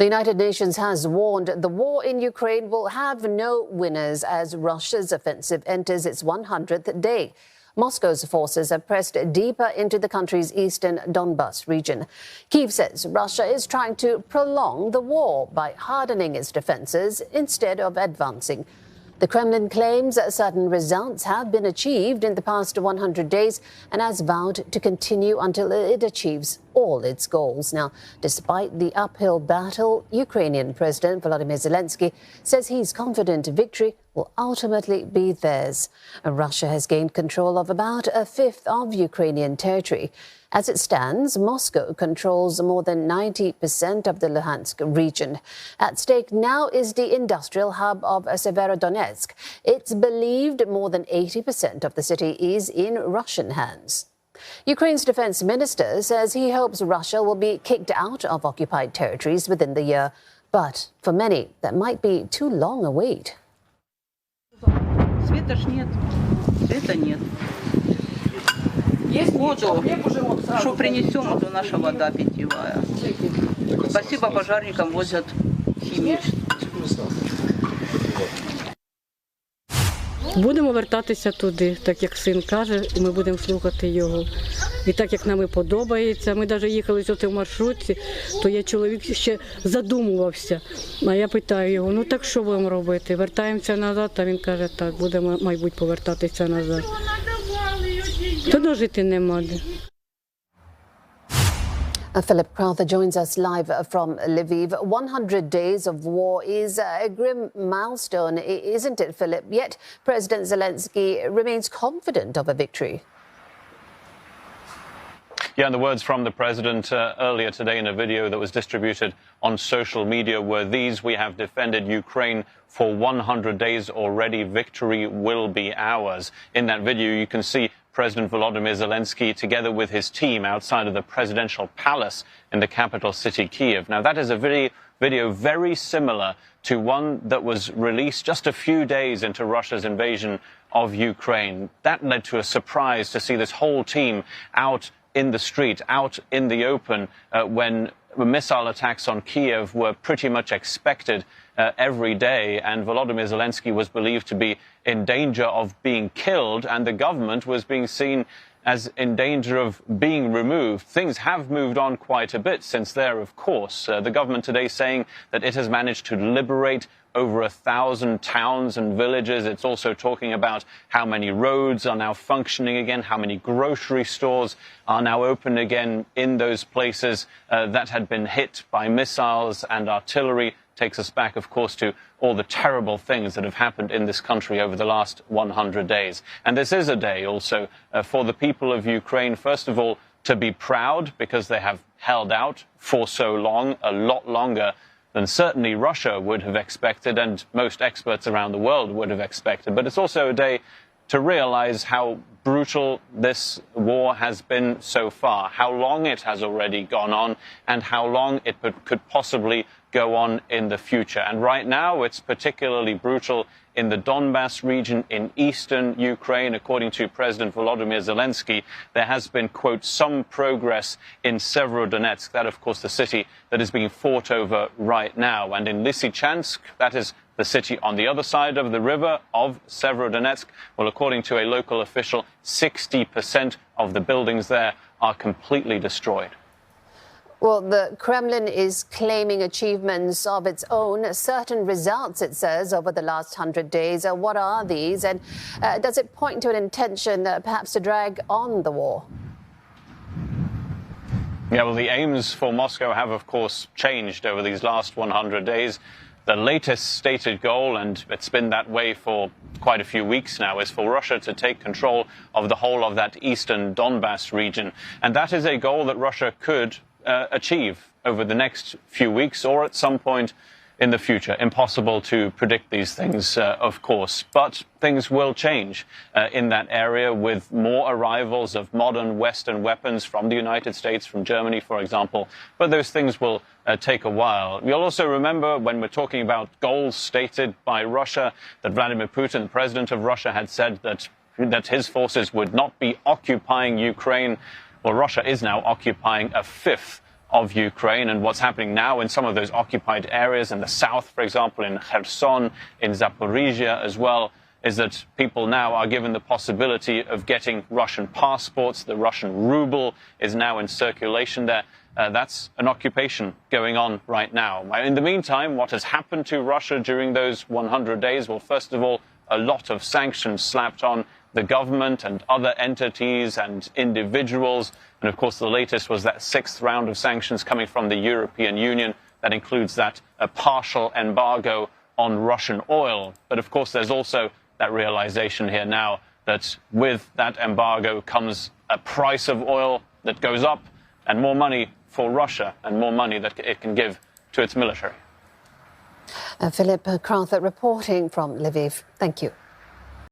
The United Nations has warned the war in Ukraine will have no winners as Russia's offensive enters its 100th day. Moscow's forces have pressed deeper into the country's eastern Donbas region. Kyiv says Russia is trying to prolong the war by hardening its defenses instead of advancing. The Kremlin claims certain results have been achieved in the past 100 days and has vowed to continue until it achieves all its goals. Now, despite the uphill battle, Ukrainian President Volodymyr Zelensky says he's confident victory will ultimately be theirs. Russia has gained control of about a fifth of Ukrainian territory. As it stands, Moscow controls more than 90% of the Luhansk region. At stake now is the industrial hub of Severodonetsk. It's believed more than 80% of the city is in Russian hands. Ukraine's defense minister says he hopes Russia will be kicked out of occupied territories within the year. But for many, that might be too long a wait. Света ж нет, света нет. Воду, что принесем, это наша вода питьевая. Спасибо пожарникам, возят химическую. Будемо вертатися туди, так як син каже, і ми будемо слухати його. І так як нам і подобається. Ми навіть їхали сюди в маршрутці, то я чоловік ще задумувався. А я питаю його, ну так що будемо робити? Вертаємося назад? А він каже, так, будемо, мабуть, повертатися назад. То дожити нема де. Philip Crowther joins us live from Lviv. 100 days of war is a grim milestone, isn't it, Philip? Yet President Zelensky remains confident of a victory. Yeah, and the words from the president earlier today in a video that was distributed on social media were these: "We have defended Ukraine for 100 days already. Victory will be ours." In that video, you can see President Volodymyr Zelensky together with his team outside of the presidential palace in the capital city, Kyiv. Now, that is a video very similar to one that was released just a few days into Russia's invasion of Ukraine. That led to a surprise to see this whole team out in the street, out in the open, when missile attacks on Kyiv were pretty much expected every day, and Volodymyr Zelensky was believed to be in danger of being killed, and the government was being seen as in danger of being removed. Things have moved on quite a bit since there, of course. The government today saying that it has managed to liberate over 1,000 towns and villages. It's also talking about how many roads are now functioning again, how many grocery stores are now open again in those places that had been hit by missiles and artillery. Takes us back, of course, to all the terrible things that have happened in this country over the last 100 days. And this is a day also for the people of Ukraine, first of all, to be proud because they have held out for so long, a lot longer than certainly Russia would have expected and most experts around the world would have expected. But it's also a day to realize how brutal this war has been so far, how long it has already gone on, and how long it could possibly go on in the future. And right now, it's particularly brutal in the Donbas region in eastern Ukraine. According to President Volodymyr Zelensky, there has been, quote, some progress in Severodonetsk, that, of course, the city that is being fought over right now. And in Lysychansk, that is the city on the other side of the river of Severodonetsk, well, according to a local official, 60% of the buildings there are completely destroyed. Well, the Kremlin is claiming achievements of its own, certain results, it says, over the last 100 days. What are these? And does it point to an intention perhaps to drag on the war? Yeah, well, the aims for Moscow have, of course, changed over these last 100 days. The latest stated goal, and it's been that way for quite a few weeks now, is for Russia to take control of the whole of that eastern Donbas region. And that is a goal that Russia could achieve over the next few weeks or at some point in the future. Impossible to predict these things, of course, but things will change in that area with more arrivals of modern Western weapons from the United States, from Germany, for example. But those things will take a while. You'll also remember when we're talking about goals stated by Russia that Vladimir Putin, the president of Russia, had said that his forces would not be occupying Ukraine. Well, Russia is now occupying a fifth of Ukraine. And what's happening now in some of those occupied areas in the south, for example, in Kherson, in Zaporizhia as well, is that people now are given the possibility of getting Russian passports. The Russian ruble is now in circulation there. That's an occupation going on right now. In the meantime, what has happened to Russia during those 100 days? Well, first of all, a lot of sanctions slapped on the government and other entities and individuals. And of course, the latest was that 6th round of sanctions coming from the European Union. That includes that partial embargo on Russian oil. But of course, there's also that realization here now that with that embargo comes a price of oil that goes up and more money for Russia and more money that it can give to its military. Philip Crowther reporting from Lviv. Thank you.